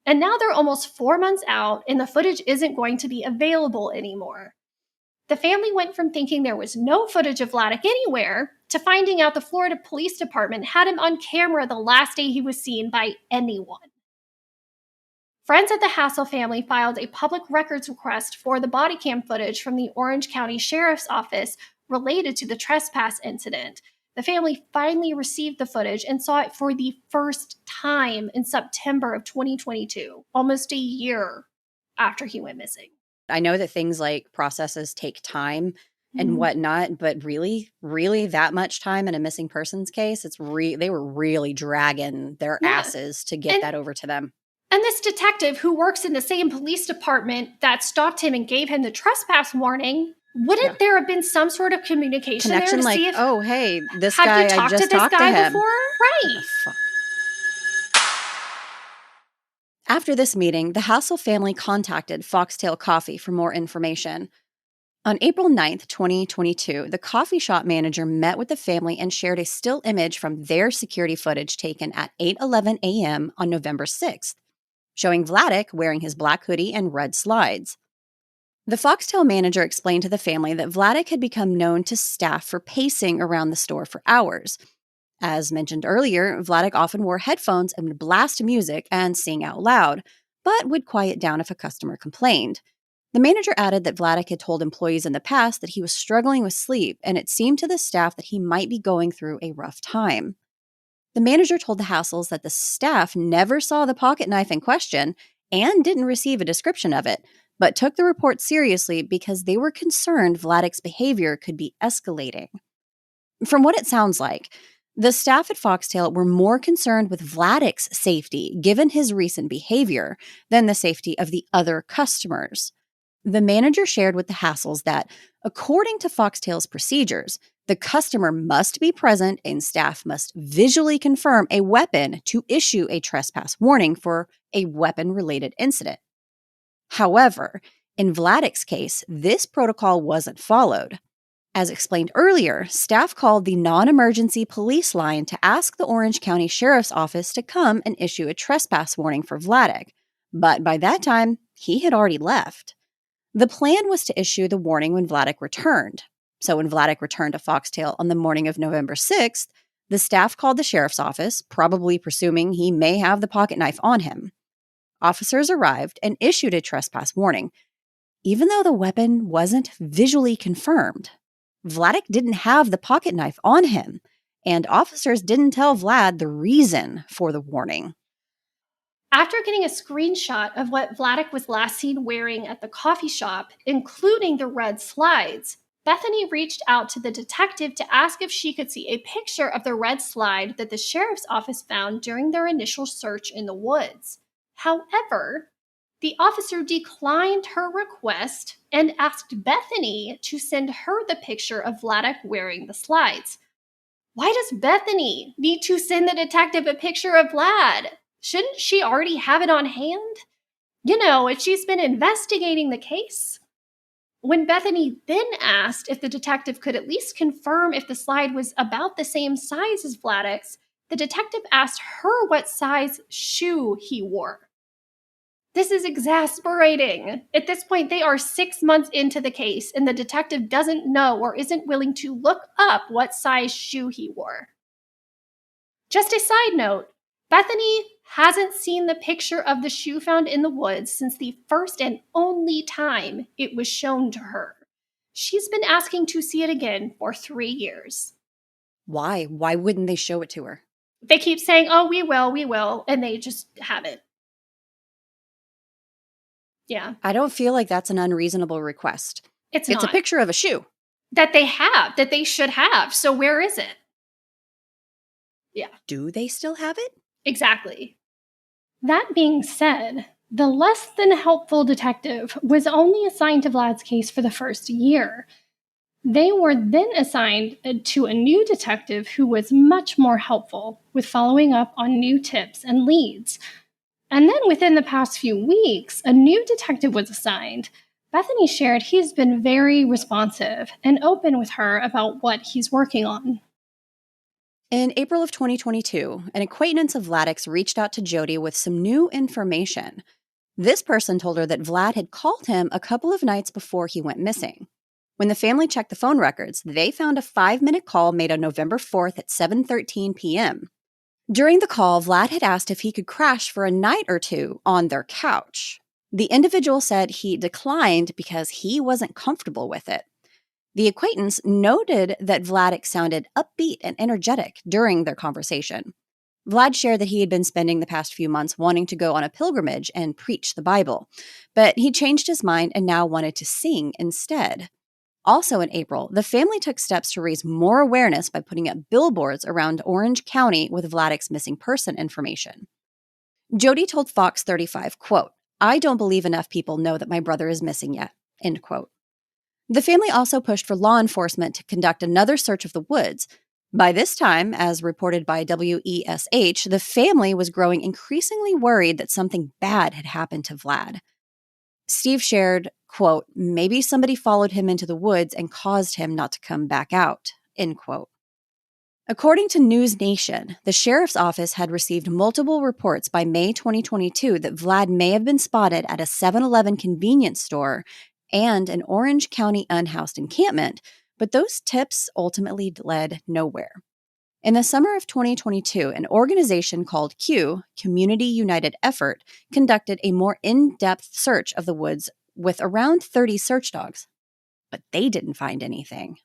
S2: And now they're almost 4 months out, and the footage isn't going to be available anymore. The family went from thinking there was no footage of Vladek anywhere to finding out the Florida Police Department had him on camera the last day he was seen by anyone. Friends of the Hasel family filed a public records request for the body cam footage from the Orange County Sheriff's Office related to the trespass incident. The family finally received the footage and saw it for the first time in September of 2022, almost a year after he went missing.
S3: I know that things like processes take time and whatnot, but really that much time in a missing persons case, they were really dragging their asses to get that over to them.
S2: And this detective who works in the same police department that stopped him and gave him the trespass warning, wouldn't there have been some sort of communication
S3: connection
S2: there to
S3: like,
S2: see if,
S3: oh, hey, this
S2: have
S3: guy,
S2: you talked
S3: I just
S2: to this
S3: talked
S2: guy
S3: to him.
S2: before? Right.
S3: What the fuck? After this meeting, the Hasel family contacted Foxtail Coffee for more information. On April 9th, 2022, the coffee shop manager met with the family and shared a still image from their security footage taken at 8:11 a.m. on November 6th, showing Vladek wearing his black hoodie and red slides. The Foxtail manager explained to the family that Vladek had become known to staff for pacing around the store for hours. As mentioned earlier, Vladek often wore headphones and would blast music and sing out loud, but would quiet down if a customer complained. The manager added that Vladek had told employees in the past that he was struggling with sleep, and it seemed to the staff that he might be going through a rough time. The manager told the Hasels that the staff never saw the pocket knife in question and didn't receive a description of it, but took the report seriously because they were concerned Vladek's behavior could be escalating. From what it sounds like, the staff at Foxtail were more concerned with Vladek's safety, given his recent behavior, than the safety of the other customers. The manager shared with the Hasels that, according to Foxtail's procedures, the customer must be present and staff must visually confirm a weapon to issue a trespass warning for a weapon-related incident. However, in Vladek's case, this protocol wasn't followed. As explained earlier, staff called the non-emergency police line to ask the Orange County Sheriff's Office to come and issue a trespass warning for Vladek, but by that time, he had already left. The plan was to issue the warning when Vladek returned. So when Vladek returned to Foxtail on the morning of November 6th, the staff called the sheriff's office, probably presuming he may have the pocket knife on him. Officers arrived and issued a trespass warning, even though the weapon wasn't visually confirmed. Vladek didn't have the pocket knife on him, and officers didn't tell Vlad the reason for the warning.
S2: After getting a screenshot of what Vladek was last seen wearing at the coffee shop, including the red slides, Bethany reached out to the detective to ask if she could see a picture of the red slide that the sheriff's office found during their initial search in the woods. However, the officer declined her request and asked Bethany to send her the picture of Vladek wearing the slides. Why does Bethany need to send the detective a picture of Vlad? Shouldn't she already have it on hand? You know, if she's been investigating the case. When Bethany then asked if the detective could at least confirm if the slide was about the same size as Vladek's, the detective asked her what size shoe he wore. This is exasperating. At this point, they are 6 months into the case, and the detective doesn't know or isn't willing to look up what size shoe he wore. Just a side note, Bethany hasn't seen the picture of the shoe found in the woods since the first and only time it was shown to her. She's been asking to see it again for 3 years.
S3: Why? Why wouldn't they show it to her?
S2: They keep saying, oh, we will, and they just haven't. Yeah.
S3: I don't feel like that's an unreasonable request.
S2: It's
S3: a picture of a shoe.
S2: That they should have. So where is it? Yeah.
S3: Do they still have it?
S2: Exactly. That being said, the less than helpful detective was only assigned to Vlad's case for the first year. They were then assigned to a new detective who was much more helpful with following up on new tips and leads. And then within the past few weeks, a new detective was assigned. Bethany shared he's been very responsive and open with her about what he's working on.
S3: In April of 2022, an acquaintance of Vladek's reached out to Jody with some new information. This person told her that Vlad had called him a couple of nights before he went missing. When the family checked the phone records, they found a 5-minute call made on November 4th at 7:13 p.m. During the call, Vlad had asked if he could crash for a night or two on their couch. The individual said he declined because he wasn't comfortable with it. The acquaintance noted that Vladek sounded upbeat and energetic during their conversation. Vlad shared that he had been spending the past few months wanting to go on a pilgrimage and preach the Bible, but he changed his mind and now wanted to sing instead. Also in April, the family took steps to raise more awareness by putting up billboards around Orange County with Vladek's missing person information. Jody told Fox 35, quote, "I don't believe enough people know that my brother is missing yet," end quote. The family also pushed for law enforcement to conduct another search of the woods. By this time, as reported by WESH, the family was growing increasingly worried that something bad had happened to Vlad. Steve shared, quote, "Maybe somebody followed him into the woods and caused him not to come back out," end quote. According to News Nation, the sheriff's office had received multiple reports by May 2022 that Vlad may have been spotted at a 7-Eleven convenience store and an Orange County unhoused encampment, but those tips ultimately led nowhere. In the summer of 2022, an organization called Q, Community United Effort, conducted a more in-depth search of the woods with around 30 search dogs, but they didn't find anything.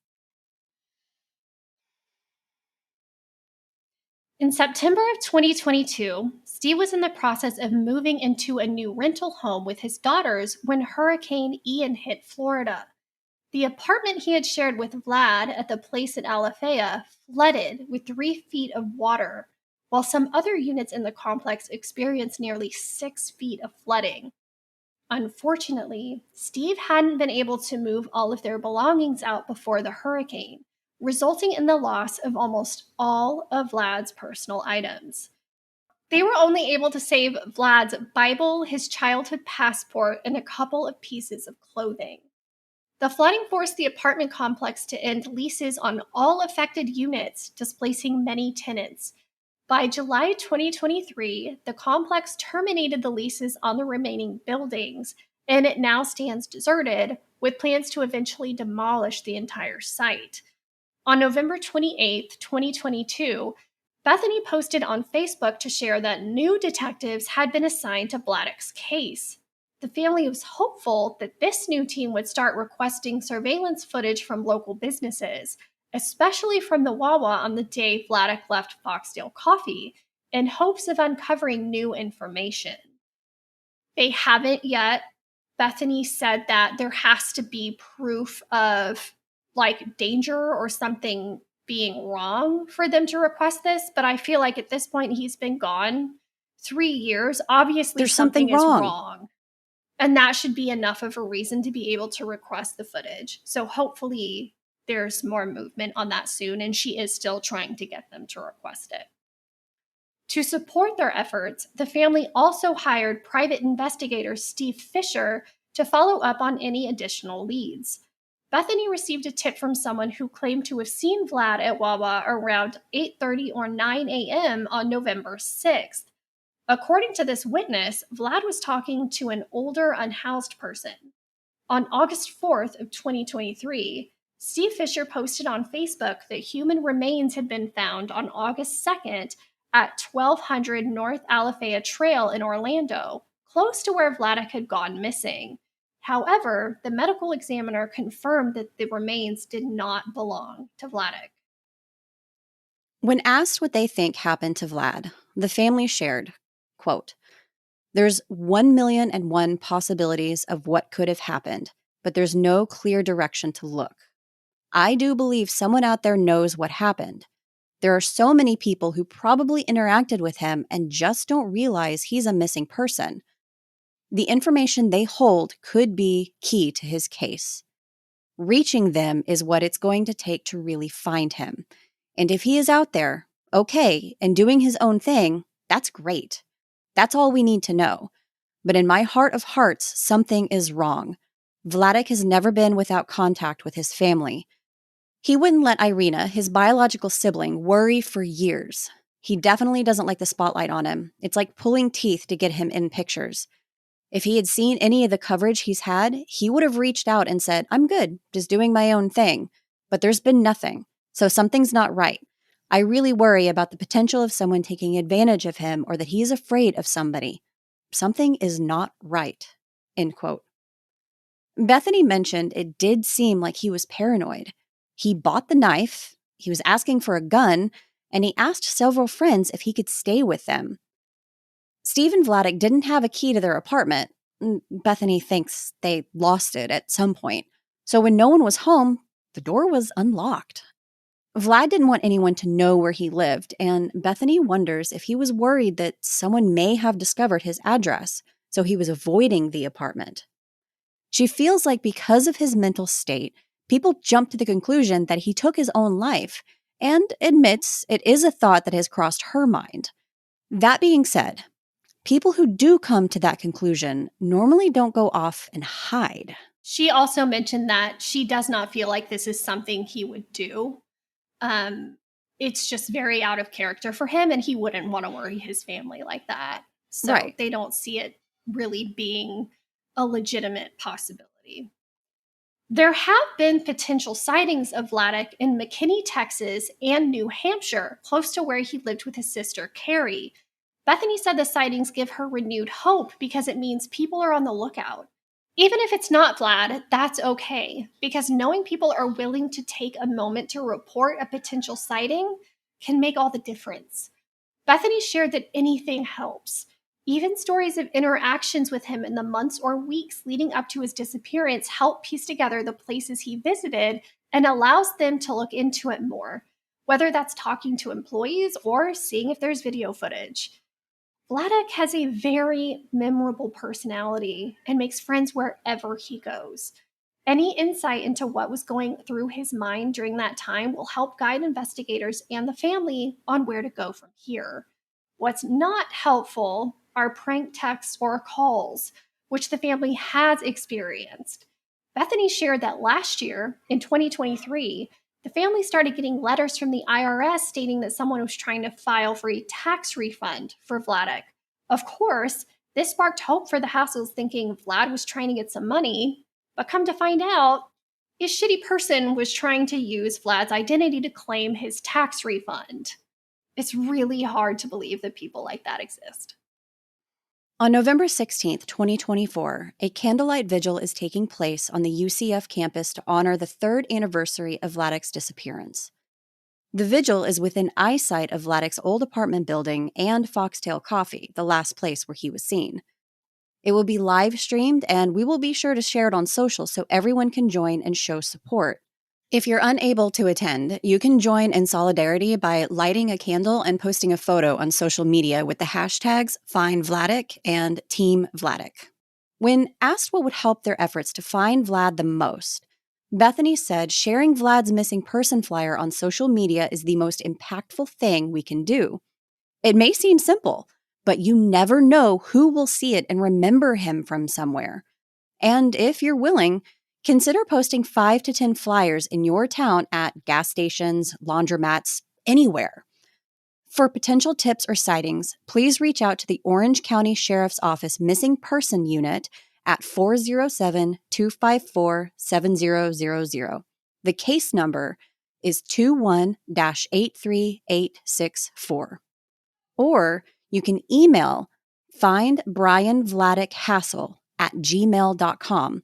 S2: In September of 2022, Steve was in the process of moving into a new rental home with his daughters when Hurricane Ian hit Florida. The apartment he had shared with Vlad at the place in Alafaya flooded with 3 feet of water, while some other units in the complex experienced nearly 6 feet of flooding. Unfortunately, Steve hadn't been able to move all of their belongings out before the hurricane, resulting in the loss of almost all of Vlad's personal items. They were only able to save Vlad's Bible, his childhood passport, and a couple of pieces of clothing. The flooding forced the apartment complex to end leases on all affected units, displacing many tenants. By July 2023, the complex terminated the leases on the remaining buildings, and it now stands deserted, with plans to eventually demolish the entire site. On November 28, 2022, Bethany posted on Facebook to share that new detectives had been assigned to Vladek's case. The family was hopeful that this new team would start requesting surveillance footage from local businesses, especially from the Wawa on the day Vladek left Foxdale Coffee, in hopes of uncovering new information. They haven't yet. Bethany said that there has to be proof of danger or something being wrong for them to request this, but I feel like at this point he's been gone 3 years. Obviously
S3: There's
S2: something
S3: something
S2: is
S3: wrong.
S2: wrong. And that should be enough of a reason to be able to request the footage. So hopefully there's more movement on that soon, and she is still trying to get them to request it. To support their efforts, the family also hired private investigator Steve Fisher to follow up on any additional leads. Bethany received a tip from someone who claimed to have seen Vlad at Wawa around 8:30 or 9 a.m. on November 6th. According to this witness, Vlad was talking to an older unhoused person. On August 4th of 2023, Steve Fisher posted on Facebook that human remains had been found on August 2nd at 1200 North Alafaya Trail in Orlando, close to where Vladek had gone missing. However, the medical examiner confirmed that the remains did not belong to Vladek.
S3: When asked what they think happened to Vlad, the family shared, quote, "There's 1,000,001 possibilities of what could have happened, but there's no clear direction to look. I do believe someone out there knows what happened. There are so many people who probably interacted with him and just don't realize he's a missing person. The information they hold could be key to his case. Reaching them is what it's going to take to really find him. And if he is out there, okay, and doing his own thing, that's great. That's all we need to know. But in my heart of hearts, something is wrong. Vladek has never been without contact with his family. He wouldn't let Irina, his biological sibling, worry for years. He definitely doesn't like the spotlight on him. It's like pulling teeth to get him in pictures. If he had seen any of the coverage he's had, he would have reached out and said, I'm good, just doing my own thing. But there's been nothing, so something's not right. I really worry about the potential of someone taking advantage of him or that he's afraid of somebody. Something is not right, end quote. Bethany mentioned it did seem like he was paranoid. He bought the knife, he was asking for a gun, and he asked several friends if he could stay with them. Steve and Vladek didn't have a key to their apartment. Bethany thinks they lost it at some point. So when no one was home, the door was unlocked. Vlad didn't want anyone to know where he lived, and Bethany wonders if he was worried that someone may have discovered his address, so he was avoiding the apartment. She feels like because of his mental state, people jump to the conclusion that he took his own life, and admits it is a thought that has crossed her mind. That being said, people who do come to that conclusion normally don't go off and hide.
S2: She also mentioned that she does not feel like this is something he would do. It's just very out of character for him, and he wouldn't want to worry his family like that. So
S3: Right.
S2: They don't see it really being a legitimate possibility. There have been potential sightings of Vladek in McKinney, Texas, and New Hampshire, close to where he lived with his sister, Carrie. Bethany said the sightings give her renewed hope because it means people are on the lookout. Even if it's not Vlad, that's okay, because knowing people are willing to take a moment to report a potential sighting can make all the difference. Bethany shared that anything helps. Even stories of interactions with him in the months or weeks leading up to his disappearance help piece together the places he visited and allows them to look into it more, whether that's talking to employees or seeing if there's video footage. Vladek has a very memorable personality and makes friends wherever he goes. Any insight into what was going through his mind during that time will help guide investigators and the family on where to go from here. What's not helpful are prank texts or calls, which the family has experienced. Bethany shared that last year, in 2023, the family started getting letters from the IRS stating that someone was trying to file for a tax refund for Vladek. Of course, this sparked hope for the Hasels, thinking Vlad was trying to get some money, but come to find out, a shitty person was trying to use Vlad's identity to claim his tax refund. It's really hard to believe that people like that exist.
S3: On November 16th, 2024, a candlelight vigil is taking place on the UCF campus to honor the 3rd anniversary of Vladek's disappearance. The vigil is within eyesight of Vladek's old apartment building and Foxtail Coffee, the last place where he was seen. It will be live streamed, and we will be sure to share it on social so everyone can join and show support. If you're unable to attend, you can join in solidarity by lighting a candle and posting a photo on social media with the hashtags #FindVladek and Team Vladek. When asked what would help their efforts to find Vlad the most, Bethany said sharing Vlad's missing person flyer on social media is the most impactful thing we can do. It may seem simple, but you never know who will see it and remember him from somewhere. And if you're willing, consider posting 5 to 10 flyers in your town at gas stations, laundromats, anywhere. For potential tips or sightings, please reach out to the Orange County Sheriff's Office Missing Person Unit at 407-254-7000. The case number is 21-83864. Or you can email findbryanvladekhassel@gmail.com.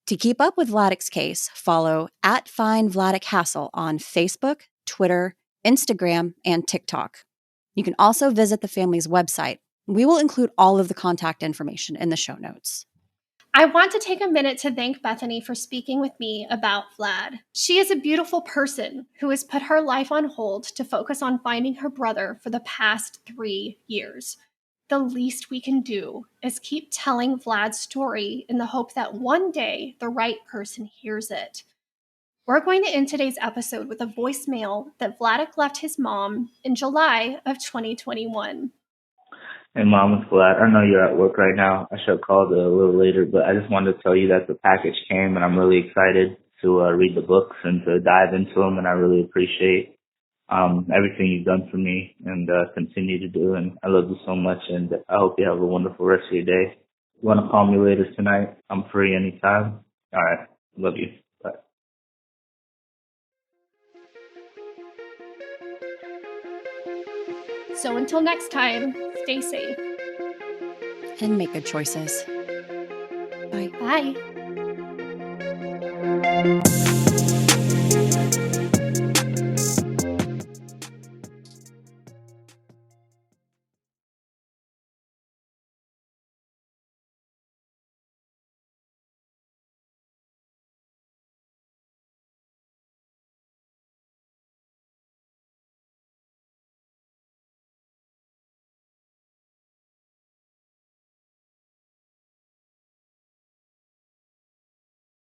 S3: To keep up with Vladek's case, follow @FindVladekHassel on Facebook, Twitter, Instagram, and TikTok. You can also visit the family's website. We will include all of the contact information in the show notes.
S2: I want to take a minute to thank Bethany for speaking with me about Vlad. She is a beautiful person who has put her life on hold to focus on finding her brother for the past 3 years. The least we can do is keep telling Vlad's story in the hope that one day the right person hears it. We're going to end today's episode with a voicemail that Vladek left his mom in July of 2021.
S4: Hey, Mom, it's Vlad. I know you're at work right now. I should have called a little later, but I just wanted to tell you that the package came, and I'm really excited to read the books and to dive into them, and I really appreciate everything you've done for me and continue to do, and I love you so much, and I hope you have a wonderful rest of your day. You want to call me later tonight? I'm free anytime. All right. Love you. Bye.
S2: So until next time, stay safe.
S3: And make good choices. Bye.
S2: Bye.